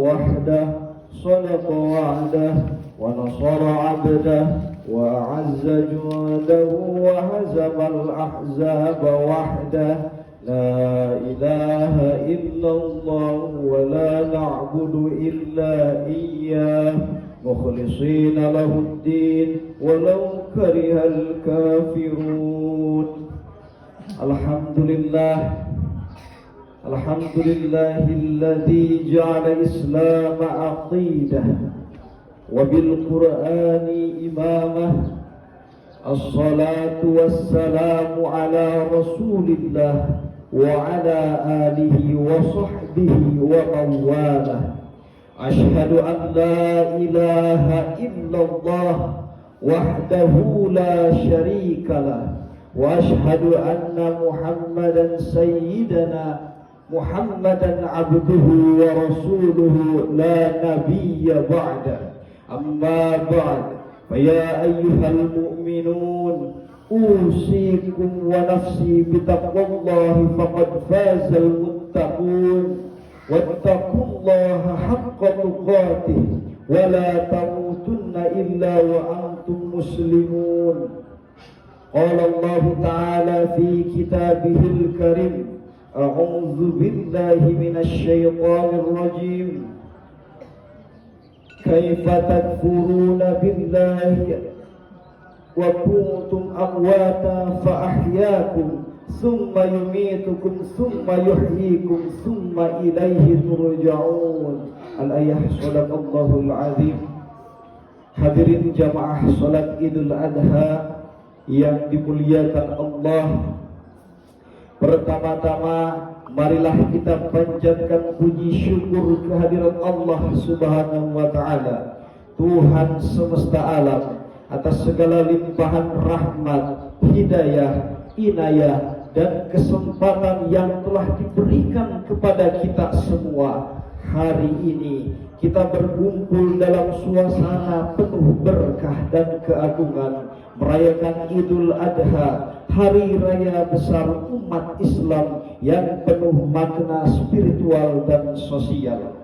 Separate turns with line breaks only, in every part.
وحده صدق وعده ونصر عبده وأعز جنده وهزم الأحزاب وحده لا إله إلا الله ولا نعبد إلا إياه مخلصين له الدين ولو كره الكافرون. الحمد لله الذي جعل الإسلام عقيدة وبالقرآن إمامة. الصلاة والسلام على رسول الله وعلى آله وصحبه ومن والاه. أشهد أن لا إله إلا الله وحده لا شريك له وأشهد أن محمدا سيدنا محمدا عبده ورسوله لا نبي بعده. أما بعد فيا أيها المؤمنون أوصيكم ونفسي بتقوى الله فقد فاز المتقون واتقوا الله حق تقاته ولا تموتن إلا وأنتم مسلمون. قال الله تعالى في كتابه الكريم أعوذ بالله من الشيطان الرجيم كيف تكفرون بالله وكنتم أمواتا فأحياكم ثم يميتكم ثم يحييكم ثم إليه ترجعون. Al-ayah sadaqallahul azim. Hadirin jamaah salat Idul Adha yang dimuliakan Allah, pertama-tama marilah kita panjatkan puji syukur kehadirat Allah Subhanahu wa taala, Tuhan semesta alam, atas segala limpahan rahmat, hidayah, inayah dan kesempatan yang telah diberikan kepada kita semua. Hari ini kita berkumpul dalam suasana penuh berkah dan keagungan merayakan Idul Adha, hari raya besar umat Islam yang penuh makna spiritual dan sosial.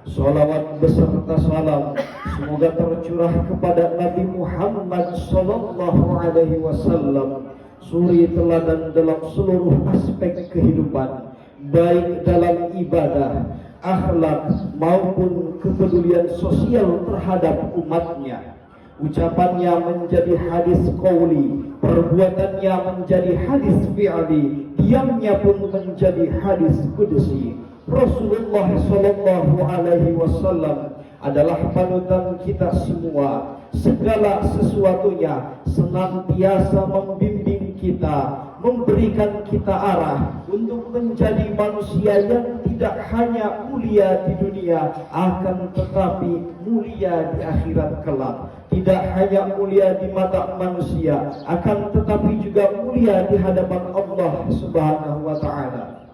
Salawat beserta salam semoga tercurah kepada Nabi Muhammad sallallahu alaihi wasallam, suri teladan dalam seluruh aspek kehidupan, baik dalam ibadah, akhlak maupun kepedulian sosial terhadap umatnya. Ucapannya menjadi hadis qauli, perbuatannya menjadi hadis fi'li, diamnya pun menjadi hadis qudsi. Rasulullah sallallahu alaihi wasallam adalah panutan kita semua. Segala sesuatunya senantiasa membimbing kita, memberikan kita arah untuk menjadi manusia yang tidak hanya mulia di dunia, akan tetapi mulia di akhirat kelak. Tidak hanya mulia di mata manusia, akan tetapi juga mulia di hadapan Allah Subhanahu wa taala.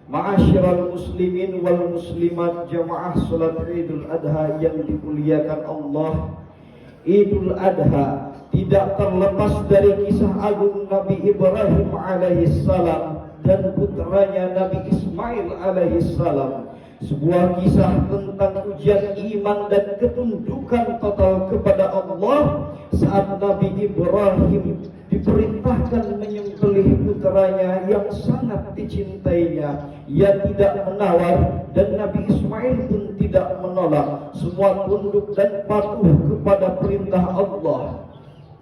Ma'asyiral muslimin wal muslimat, jamaah salat Idul Adha yang dimuliakan Allah. Idul Adha tidak terlepas dari kisah agung Nabi Ibrahim alaihissalam dan putranya Nabi Ismail alaihissalam. Sebuah kisah tentang ujian iman dan ketundukan total kepada Allah saat Nabi Ibrahim diperintahkan menyembelih putranya yang sangat dicintainya. Ia tidak menawar dan Nabi Ismail pun tidak menolak. Semua tunduk dan patuh kepada perintah Allah.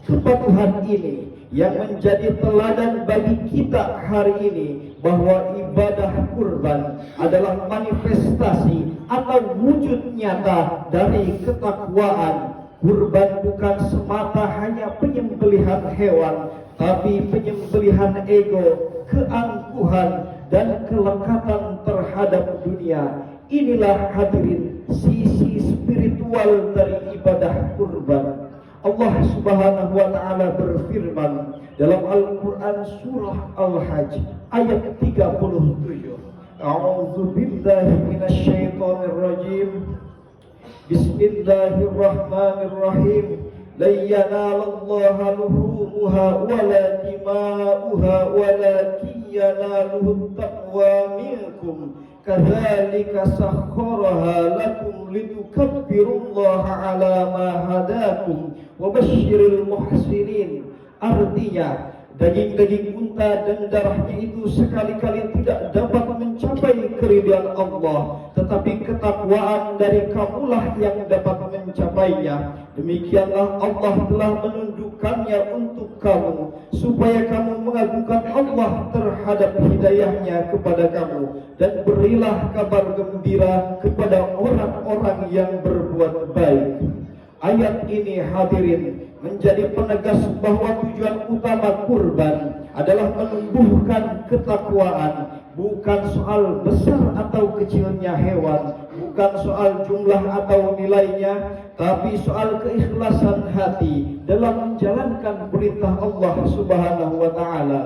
Kepatuhan ini yang menjadi teladan bagi kita hari ini, bahwa ibadah kurban adalah manifestasi atau wujud nyata dari ketakwaan. Kurban bukan semata hanya penyembelihan hewan, tapi penyembelihan ego, keangkuhan dan kelekatan terhadap dunia. Inilah hadirin sisi spiritual dari ibadah kurban. Allah Subhanahu wa taala berfirman dalam Al-Qur'an surah Al-Hajj ayat 37. A'udzu billahi minasy syaithanir rajim. Bismillahirrahmanirrahim. La yanalallaha luhumuha wala dima'uha walakin yanaluhu taqwa minkum. kadzalika sakhkharaha lakum litukabbirullaha ala ma hadakum wa basyiril muhsinin. Artinya, daging-daging unta dan darahnya itu sekali-kali tidak dapat mencapai keridhaan Allah, tetapi ketakwaan dari kamulah yang dapat mencapainya. Demikianlah Allah telah menunjukkannya untuk kamu, supaya kamu mengagungkan Allah terhadap hidayahnya kepada kamu, dan berilah kabar gembira kepada orang-orang yang berbuat baik. Ayat ini hadirin menjadi penegas bahwa tujuan utama kurban adalah menumbuhkan ketakwaan, bukan soal besar atau kecilnya hewan, bukan soal jumlah atau nilainya, tapi soal keikhlasan hati dalam menjalankan perintah Allah Subhanahu wa taala.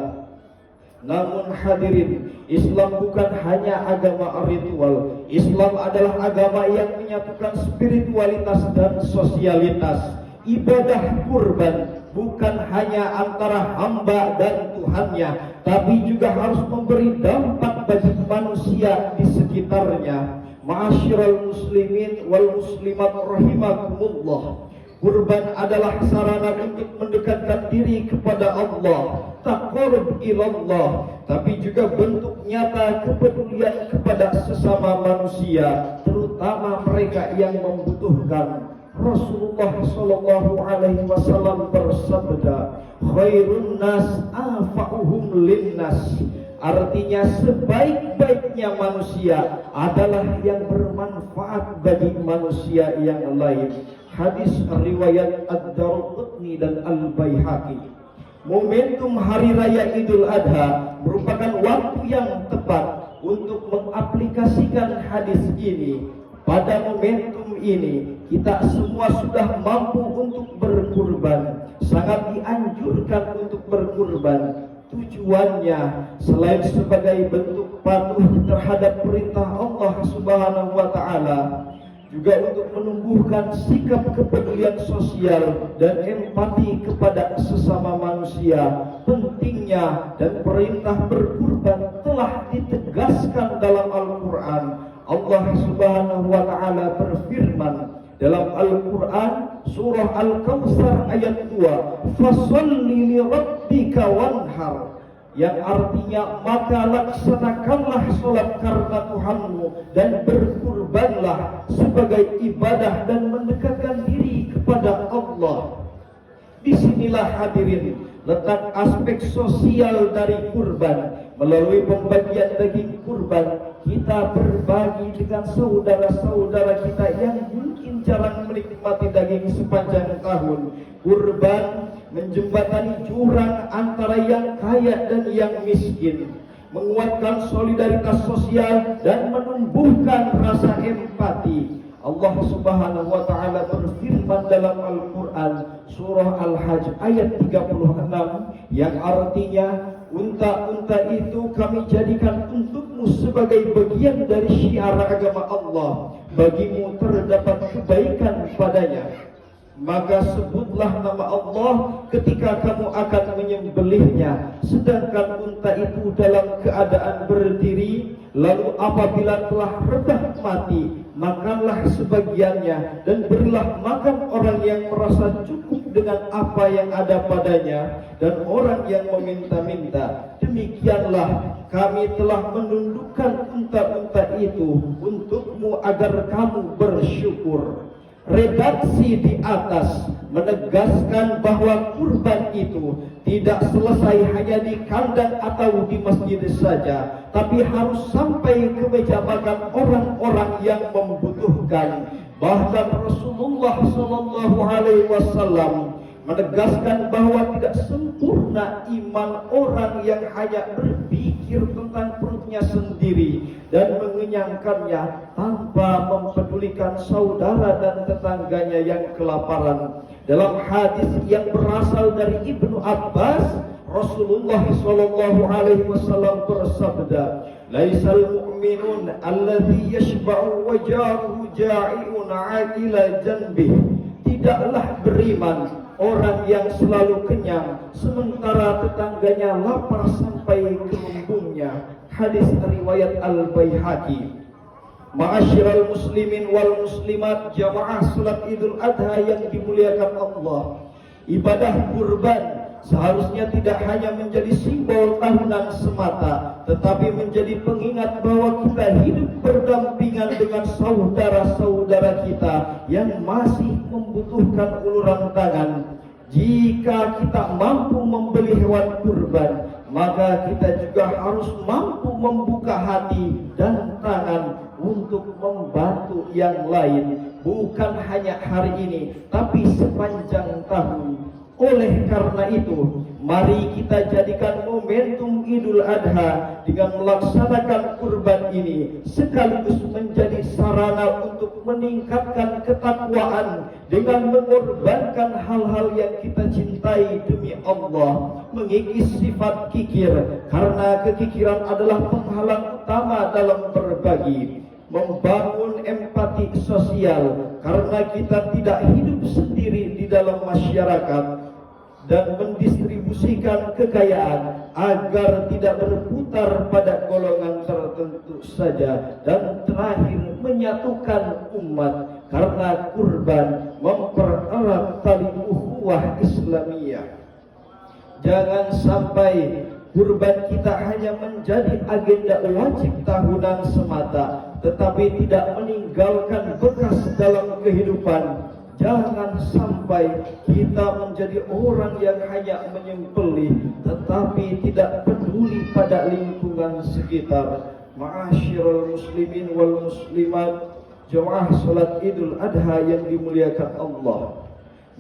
Namun hadirin, Islam bukan hanya agama ritual. Islam adalah agama yang menyatukan spiritualitas dan sosialitas. Ibadah kurban bukan hanya antara hamba dan Tuhannya, tapi juga harus memberi dampak bagi manusia di sekitarnya. Ma'asyiral muslimin wal muslimat rahimakumullah. Kurban adalah sarana untuk mendekatkan diri kepada Allah, taqarrub ilallah, tapi juga bentuk nyata kepedulian kepada sesama manusia, terutama mereka yang membutuhkan. Rasulullah sallallahu alaihi wasallam bersabda, khairun nas anfa'uhum linnas. Artinya, sebaik-baiknya manusia adalah yang bermanfaat bagi manusia yang lain. Hadis riwayat Ad-Darqutni dan Al-Baihaqi. Momentum Hari Raya Idul Adha merupakan waktu yang tepat untuk mengaplikasikan hadis ini. Pada momentum ini, kita semua sudah mampu untuk berkurban. Sangat dianjurkan untuk berkurban. Tujuannya selain sebagai bentuk patuh terhadap perintah Allah Subhanahu wa taala, juga untuk menumbuhkan sikap kepedulian sosial dan empati kepada sesama manusia. Pentingnya dan perintah berkurban telah ditegaskan dalam Al-Quran. Allah Subhanahu wa taala berfirman dalam Al-Quran surah Al-Kautsar ayat 2, fasholli li rabbika wanhar, yang artinya maka laksanakanlah sholat karena Tuhanmu dan berkurbanlah sebagai ibadah dan mendekatkan diri kepada Allah. Disinilah hadirin letak aspek sosial dari kurban. Melalui pembagian daging kurban, kita berbagi dengan saudara-saudara kita yang mungkin jarang menikmati daging sepanjang tahun. Kurban menjembatani jurang antara yang kaya dan yang miskin, menguatkan solidaritas sosial dan menumbuhkan rasa empati. Allah Subhanahu wa taala berfirman dalam Al-Quran surah Al-Hajj ayat 36, yang artinya, unta-unta itu kami jadikan untukmu sebagai bagian dari syiar agama Allah. Bagimu terdapat kebaikan padanya, maka sebutlah nama Allah ketika kamu akan menyembelihnya. Sedangkan unta itu dalam keadaan berdiri, lalu apabila telah rebah mati, makanlah sebagiannya dan berilah makan orang yang merasa cukup dengan apa yang ada padanya dan orang yang meminta-minta. Demikianlah kami telah menundukkan unta-unta itu untukmu agar kamu bersyukur. Redaksi di atas menegaskan bahwa kurban itu tidak selesai hanya di kandang atau di masjid saja, tapi harus sampai ke meja makan orang-orang yang membutuhkan. Bahkan Rasulullah sallallahu alaihi wasallam menegaskan bahwa tidak sempurna iman orang yang hanya berpikir tentang perutnya sendiri dan mengenyangkannya tanpa mempedulikan saudara dan tetangganya yang kelaparan. Dalam hadis yang berasal dari Ibnu Abbas, Rasulullah sallallahu alaihi wasallam bersabda, "Laisal mu'minun alladhi yashba'u wa jaruhu ja'i'un 'ila janbihi." Tidaklah beriman orang yang selalu kenyang sementara tetangganya lapar sampai ke lumbungnya. Hadis riwayat Al-Baihaqi. Ma'asyiral muslimin wal muslimat, jamaah salat Idul Adha yang dimuliakan Allah. Ibadah kurban seharusnya tidak hanya menjadi simbol tahunan semata, tetapi menjadi pengingat bahwa kita hidup berdampingan dengan saudara-saudara kita yang masih membutuhkan uluran tangan. Jika kita mampu membeli hewan kurban, maka kita juga harus mampu membuka hati dan tangan untuk membantu yang lain, bukan hanya hari ini, tapi sepanjang tahun. Oleh karena itu, mari kita jadikan momentum Idul Adha dengan melaksanakan kurban ini sekaligus menjadi sarana untuk meningkatkan ketakwaan dengan mengorbankan hal-hal yang kita cintai demi Allah, mengikis sifat kikir karena kekikiran adalah penghalang utama dalam berbagi, membangun empati sosial karena kita tidak hidup sendiri di dalam masyarakat, dan mendistribusikan kekayaan agar tidak berputar pada golongan tertentu saja, dan terakhir menyatukan umat karena kurban mempererat tali ukhuwah Islamiyah. Jangan sampai kurban kita hanya menjadi agenda wajib tahunan semata, tetapi tidak meninggalkan bekas dalam kehidupan. Jangan sampai kita menjadi orang yang hanya menyembelih tetapi tidak peduli pada lingkungan sekitar. Ma'asyiral muslimin wal muslimat, jemaah salat Idul Adha yang dimuliakan Allah.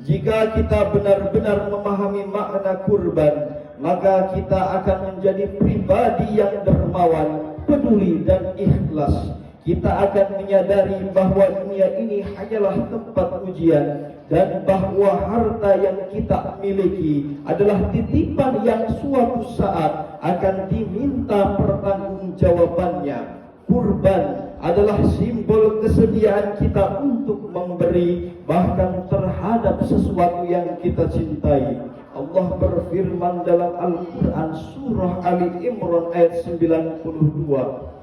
Jika kita benar-benar memahami makna kurban, maka kita akan menjadi pribadi yang dermawan, peduli dan ikhlas. Kita akan menyadari bahwa dunia ini hanyalah tempat ujian, dan bahwa harta yang kita miliki adalah titipan yang suatu saat akan diminta pertanggungjawabannya. Kurban adalah simbol kesediaan kita untuk memberi, bahkan terhadap sesuatu yang kita cintai. Allah berfirman dalam Al-Quran surah Ali Imran ayat 92,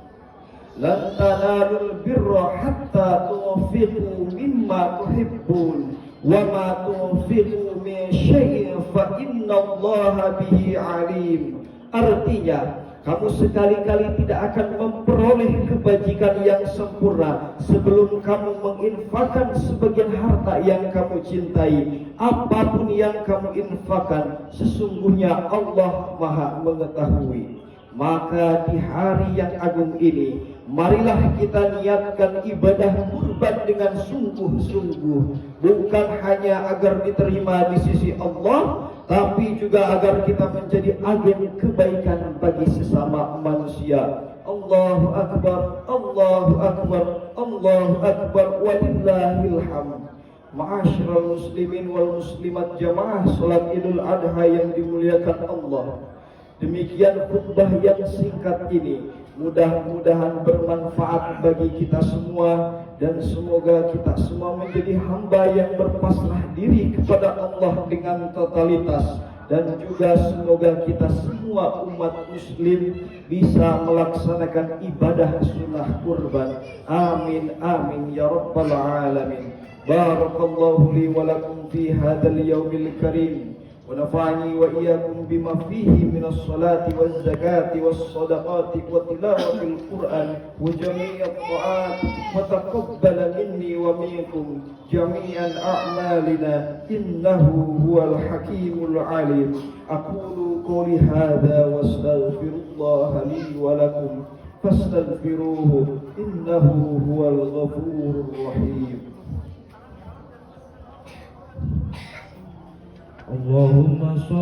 lan tanalul birra hatta tunfiqu mimma tuhibbun wa ma tunfiqu min syai'in fa innallaha bihi alim. Artinya, kamu sekali-kali tidak akan memperoleh kebajikan yang sempurna sebelum kamu menginfakkan sebagian harta yang kamu cintai. Apapun yang kamu infakkan, sesungguhnya Allah Maha mengetahui. Maka di hari yang agung ini, marilah kita niatkan ibadah kurban dengan sungguh-sungguh, bukan hanya agar diterima di sisi Allah, tapi juga agar kita menjadi agen kebaikan bagi sesama manusia. Allahu Akbar, Allahu Akbar, Allahu Akbar, walillahil hamd. Ma'asyiral muslimin wal muslimat, jamaah salat Idul Adha yang dimuliakan Allah. Demikian khutbah yang singkat ini, mudah-mudahan bermanfaat bagi kita semua, dan semoga kita semua menjadi hamba yang berpasrah diri kepada Allah dengan totalitas, dan juga semoga kita semua umat muslim bisa melaksanakan ibadah sunnah kurban. Amin amin ya rabbal alamin. Barakallahu li wa lakum fi hadzal yaumil karim. ونفعني وإياكم بما فيه من الصلاة والزكاة والصدقات وتلاوة القرآن وجميع الطاعات، وتقبل مني ومنكم جميع أعمالنا إنه هو الحكيم العليم. أقول قولي هذا واستغفر الله لي ولكم فاستغفروه إنه هو الغفور الرحيم. اللهم صل